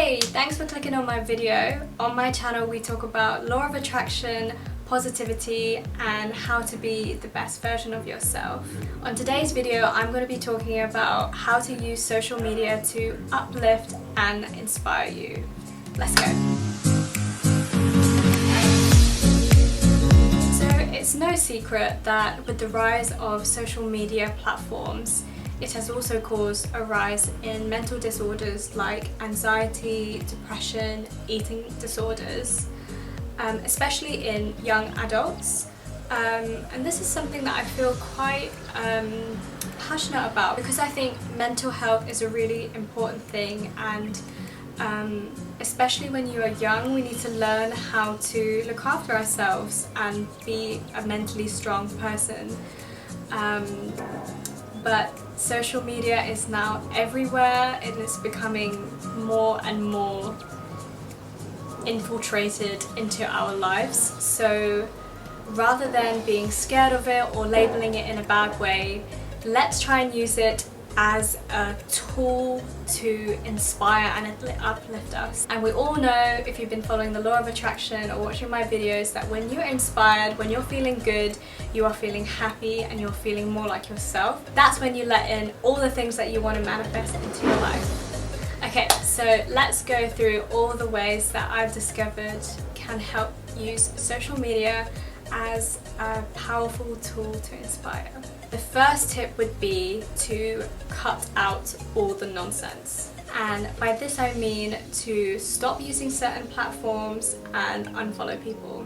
Hey, thanks for clicking on my video. On my channel we talk about law of attraction, positivity and how to be the best version of yourself. On today's video I'm going to be talking about how to use social media to uplift and inspire you. Let's go. So it's no secret that with the rise of social media platforms, it has also caused a rise in mental disorders like anxiety, depression, eating disorders, especially in young adults. And this is something that I feel quite passionate about because I think mental health is a really important thing, and especially when you are young, we need to learn how to look after ourselves and be a mentally strong person. But social media is now everywhere and it's becoming more and more infiltrated into our lives. So rather than being scared of it or labeling it in a bad way, let's try and use it as a tool to inspire and uplift us. And we all know, if you've been following the law of attraction or watching my videos, that when you're inspired, when you're feeling good, you are feeling happy and you're feeling more like yourself, that's when you let in all the things that you want to manifest into your life. Okay, so let's go through all the ways that I've discovered can help use social media as a powerful tool to inspire. The first tip would be to cut out all the nonsense. And by this I mean to stop using certain platforms and unfollow people.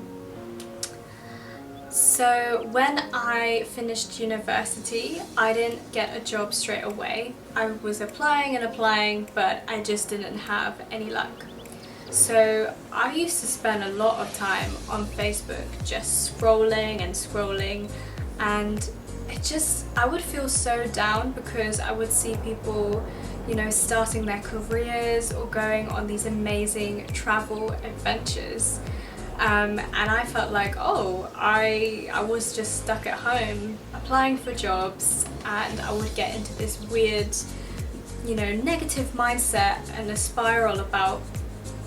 So when I finished university, I didn't get a job straight away. I was applying and applying, but I just didn't have any luck. So I used to spend a lot of time on Facebook just scrolling and scrolling, and I would feel so down because I would see people, you know, starting their careers or going on these amazing travel adventures. And I felt like, oh, I was just stuck at home applying for jobs, and I would get into this weird, you know, negative mindset and a spiral about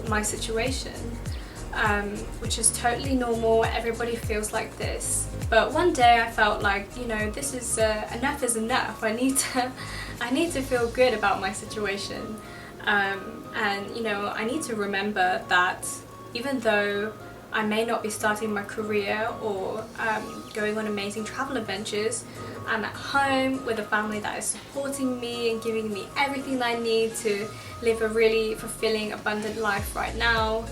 my situation, which is totally normal. Everybody feels like this. But one day I felt like, you know, this is enough is enough. I need to feel good about my situation, and you know, I need to remember that even though I may not be starting my career or going on amazing travel adventures, I'm at home with a family that is supporting me and giving me everything that I need to live a really fulfilling, abundant life right now.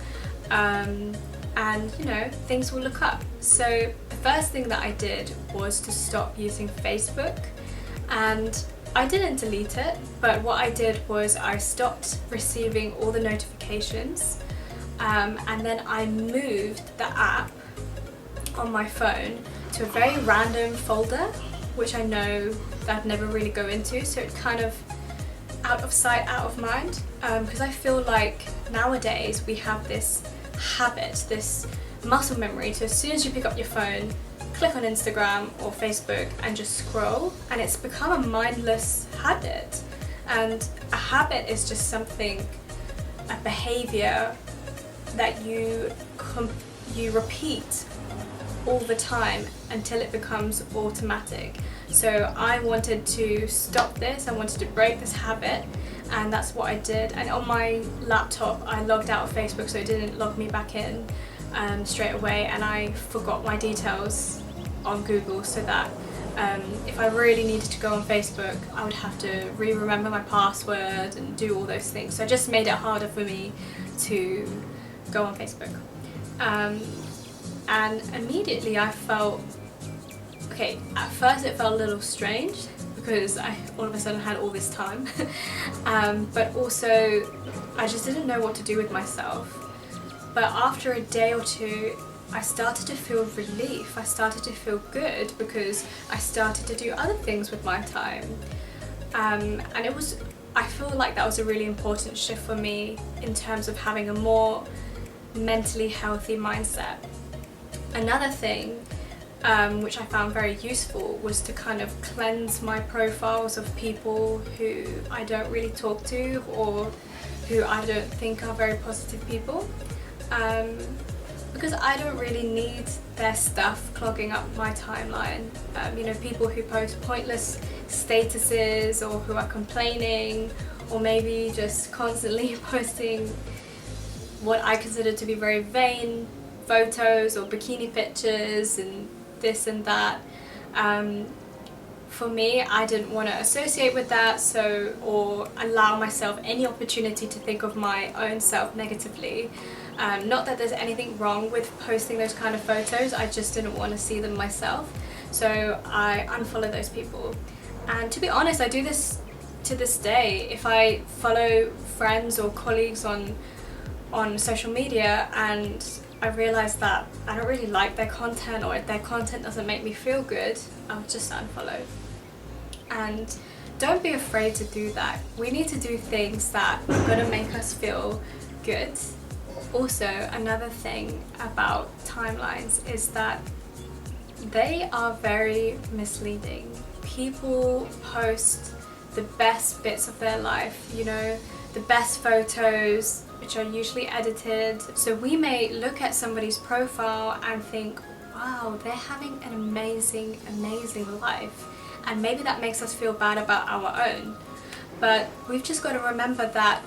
And you know, things will look up. So the first thing that I did was to stop using Facebook, and I didn't delete it, but what I did was I stopped receiving all the notifications, and then I moved the app on my phone to a very random folder, which I know that I'd never really go into, so it's kind of out of sight, out of mind, because I feel like nowadays we have this habit, this muscle memory to, as soon as you pick up your phone, click on Instagram or Facebook and just scroll, and it's become a mindless habit. And a habit is just something, a behavior that you repeat all the time until it becomes automatic. So I wanted to stop this, I wanted to break this habit, and that's what I did. And on my laptop I logged out of Facebook so it didn't log me back in straight away, and I forgot my details on Google so that if I really needed to go on Facebook I would have to remember my password and do all those things. So I just made it harder for me to go on Facebook. And immediately I felt, okay, at first it felt a little strange because I all of a sudden had all this time, but also I just didn't know what to do with myself. But after a day or two I started to feel relief, I started to feel good because I started to do other things with my time, and I feel like that was a really important shift for me in terms of having a more mentally healthy mindset. Another thing which I found very useful was to kind of cleanse my profiles of people who I don't really talk to, or who I don't think are very positive people, because I don't really need their stuff clogging up my timeline. You know, people who post pointless statuses, or who are complaining, or maybe just constantly posting what I consider to be very vain photos or bikini pictures and this and that. For me, I didn't want to associate with that, or allow myself any opportunity to think of my own self negatively. Not that there's anything wrong with posting those kind of photos, I just didn't want to see them myself, so I unfollow those people. And to be honest, I do this to this day. If I follow friends or colleagues on social media and I realise that I don't really like their content, or if their content doesn't make me feel good, I'll just unfollow. And don't be afraid to do that. We need to do things that are going to make us feel good. Also, another thing about timelines is that they are very misleading. People post the best bits of their life, you know, the best photos, which are usually edited. So we may look at somebody's profile and think, wow, they're having an amazing, amazing life. And maybe that makes us feel bad about our own. But we've just got to remember that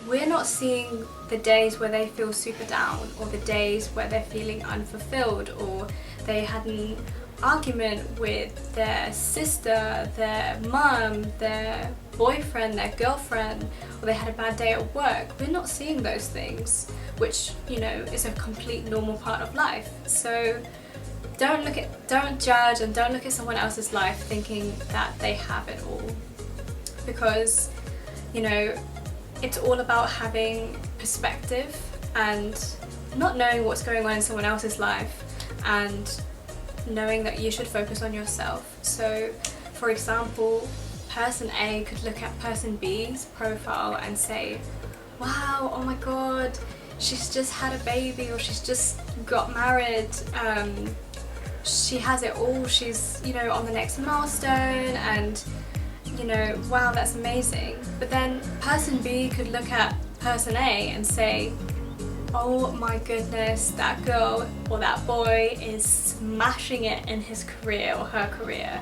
we're not seeing the days where they feel super down, or the days where they're feeling unfulfilled, or they had an argument with their sister, their mum, their boyfriend, their girlfriend, or they had a bad day at work. We're not seeing those things, which, you know, is a complete normal part of life. So don't judge and don't look at someone else's life thinking that they have it all, because, you know, it's all about having perspective and not knowing what's going on in someone else's life, and knowing that you should focus on yourself. So, for example, person A could look at person B's profile and say, wow, oh my god, she's just had a baby, or she's just got married, she has it all, she's, you know, on the next milestone, and, you know, wow, that's amazing. But then person B could look at person A and say, oh my goodness, that girl or that boy is smashing it in his career or her career.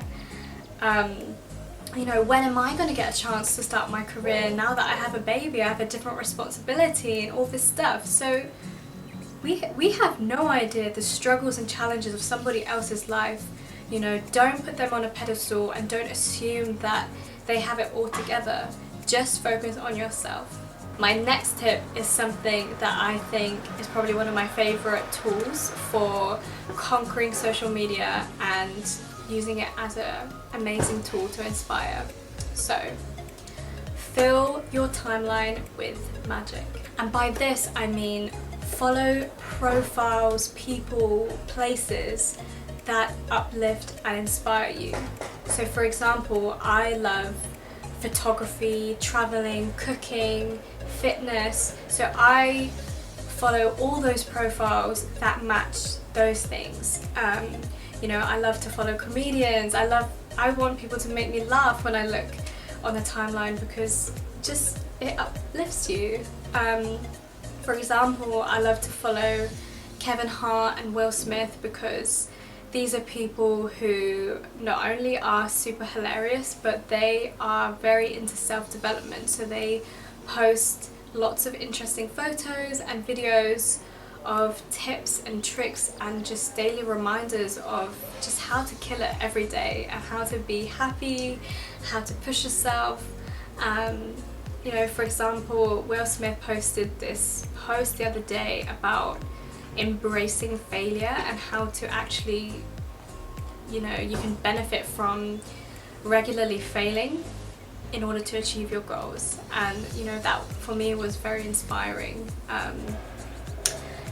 You know, when am I going to get a chance to start my career now that I have a baby? I have a different responsibility and all this stuff. So we have no idea the struggles and challenges of somebody else's life. You know, don't put them on a pedestal and don't assume that they have it all together. Just focus on yourself. My next tip is something that I think is probably one of my favourite tools for conquering social media and using it as an amazing tool to inspire. So, fill your timeline with magic. And by this I mean follow profiles, people, places that uplift and inspire you. So for example, I love photography, traveling, cooking, fitness, so I follow all those profiles that match those things. You know, I love to follow comedians. I want people to make me laugh when I look on the timeline, because just it uplifts you. For example, I love to follow Kevin Hart and Will Smith, because these are people who not only are super hilarious, but they are very into self-development. So they post lots of interesting photos and videos of tips and tricks and just daily reminders of just how to kill it every day and how to be happy, how to push yourself. You know, for example, Will Smith posted this post the other day about embracing failure and how to actually, you know, you can benefit from regularly failing in order to achieve your goals. And you know, that for me was very inspiring.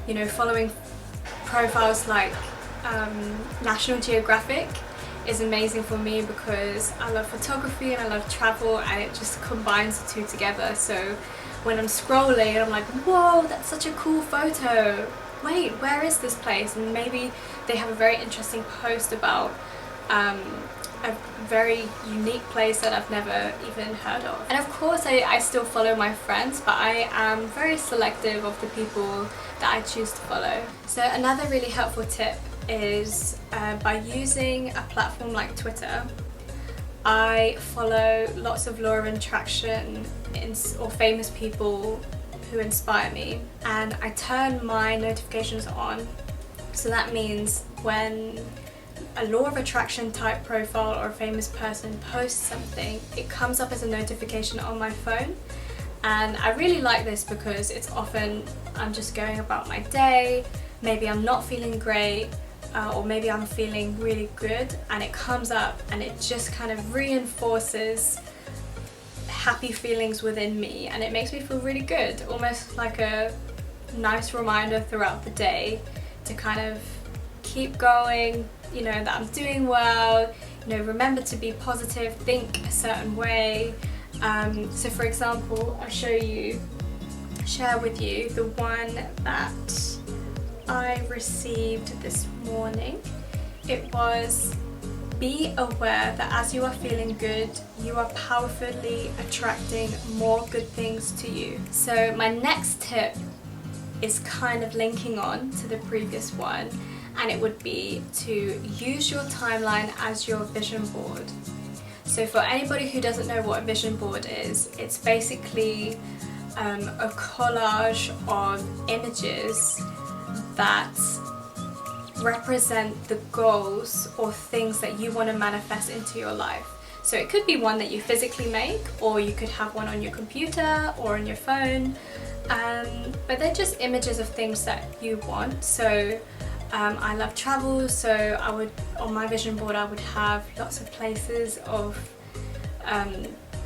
You know, following profiles like National Geographic is amazing for me, because I love photography and I love travel, and it just combines the two together. So when I'm scrolling, I'm like, whoa, that's such a cool photo, wait, where is this place? And maybe they have a very interesting post about a a very unique place that I've never even heard of. And of course I still follow my friends, but I am very selective of the people that I choose to follow. So another really helpful tip is by using a platform like Twitter. I follow lots of law of attraction or famous people who inspire me, and I turn my notifications on. So that means when a law of attraction type profile or a famous person posts something, it comes up as a notification on my phone. And I really like this because it's often I'm just going about my day, maybe I'm not feeling great, or maybe I'm feeling really good, and it comes up and it just kind of reinforces happy feelings within me, and it makes me feel really good, almost like a nice reminder throughout the day to kind of keep going, you know, that I'm doing well, you know, remember to be positive, think a certain way. So for example, I'll share with you the one that I received this morning. It was, be aware that as you are feeling good, you are powerfully attracting more good things to you. So my next tip is kind of linking on to the previous one, and it would be to use your timeline as your vision board. So for anybody who doesn't know what a vision board is, it's basically a collage of images that represent the goals or things that you want to manifest into your life. So it could be one that you physically make, or you could have one on your computer or on your phone, but they're just images of things that you want. So I love travel, so I would, on my vision board, I would have lots of places of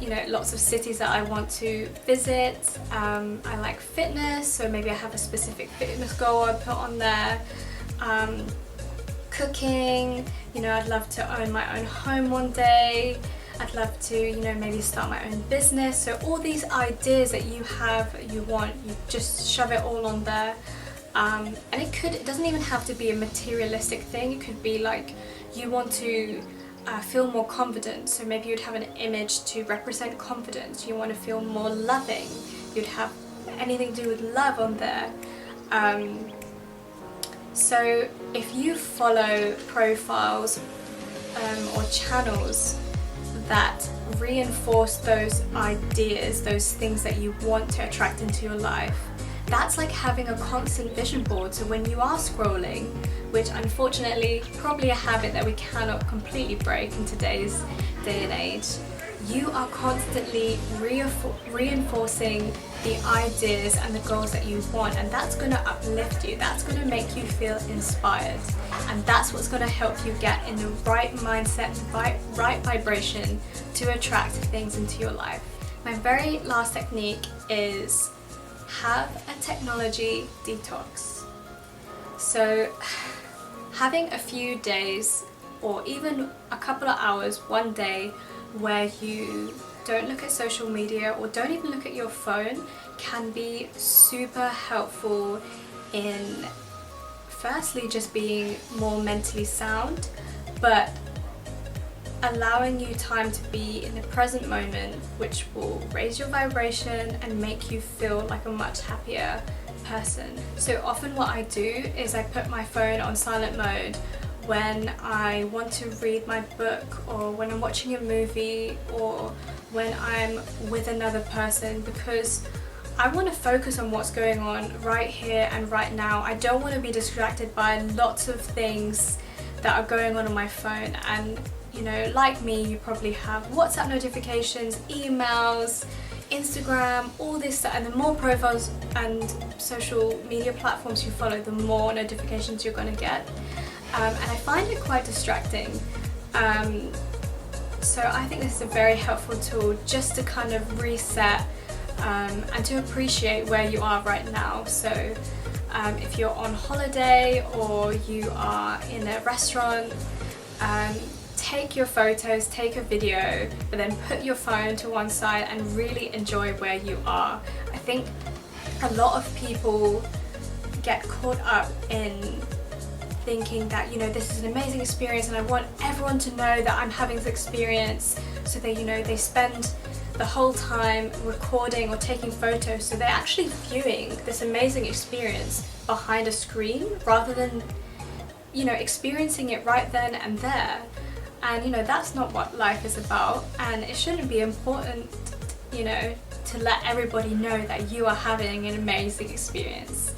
you know, lots of cities that I want to visit. I like fitness, so maybe I have a specific fitness goal I put on there. Cooking, you know, I'd love to own my own home one day. I'd love to, you know, maybe start my own business. So all these ideas that you have, you want, you just shove it all on there. And it doesn't even have to be a materialistic thing. It could be like you want to feel more confident, so maybe you'd have an image to represent confidence. You want to feel more loving, you'd have anything to do with love on there. So if you follow profiles or channels that reinforce those ideas, those things that you want to attract into your life, that's like having a constant vision board. So when you are scrolling, which unfortunately probably a habit that we cannot completely break in today's day and age, you are constantly reinforcing the ideas and the goals that you want, and that's going to uplift you, that's going to make you feel inspired, and that's what's going to help you get in the right mindset, right vibration to attract things into your life. My very last technique is have a technology detox. So having a few days or even a couple of hours, one day, where you don't look at social media or don't even look at your phone can be super helpful in firstly just being more mentally sound, but allowing you time to be in the present moment, which will raise your vibration and make you feel like a much happier person. So often what I do is I put my phone on silent mode when I want to read my book, or when I'm watching a movie, or when I'm with another person, because I want to focus on what's going on right here and right now. I don't want to be distracted by lots of things that are going on my phone. And you know, like me, you probably have WhatsApp notifications, emails, Instagram, all this stuff, and the more profiles and social media platforms you follow, the more notifications you're going to get. And I find it quite distracting. So I think this is a very helpful tool just to kind of reset and to appreciate where you are right now. So if you're on holiday or you are in a restaurant, take your photos, take a video, but then put your phone to one side and really enjoy where you are. I think a lot of people get caught up in thinking that, you know, this is an amazing experience and I want everyone to know that I'm having this experience, so they, you know, they spend the whole time recording or taking photos, so they're actually viewing this amazing experience behind a screen rather than, you know, experiencing it right then and there. And you know, that's not what life is about, and it shouldn't be important, you know, to let everybody know that you are having an amazing experience.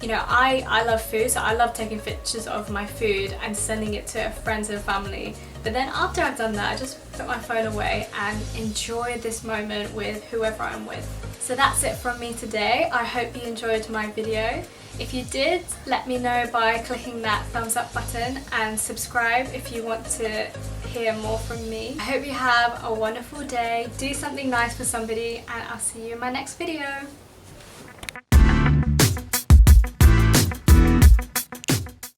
You know, I love food, so I love taking pictures of my food and sending it to friends and family. But then after I've done that, I just put my phone away and enjoy this moment with whoever I'm with. So that's it from me today. I hope you enjoyed my video. If you did, let me know by clicking that thumbs up button, and subscribe if you want to hear more from me. I hope you have a wonderful day. Do something nice for somebody, and I'll see you in my next video.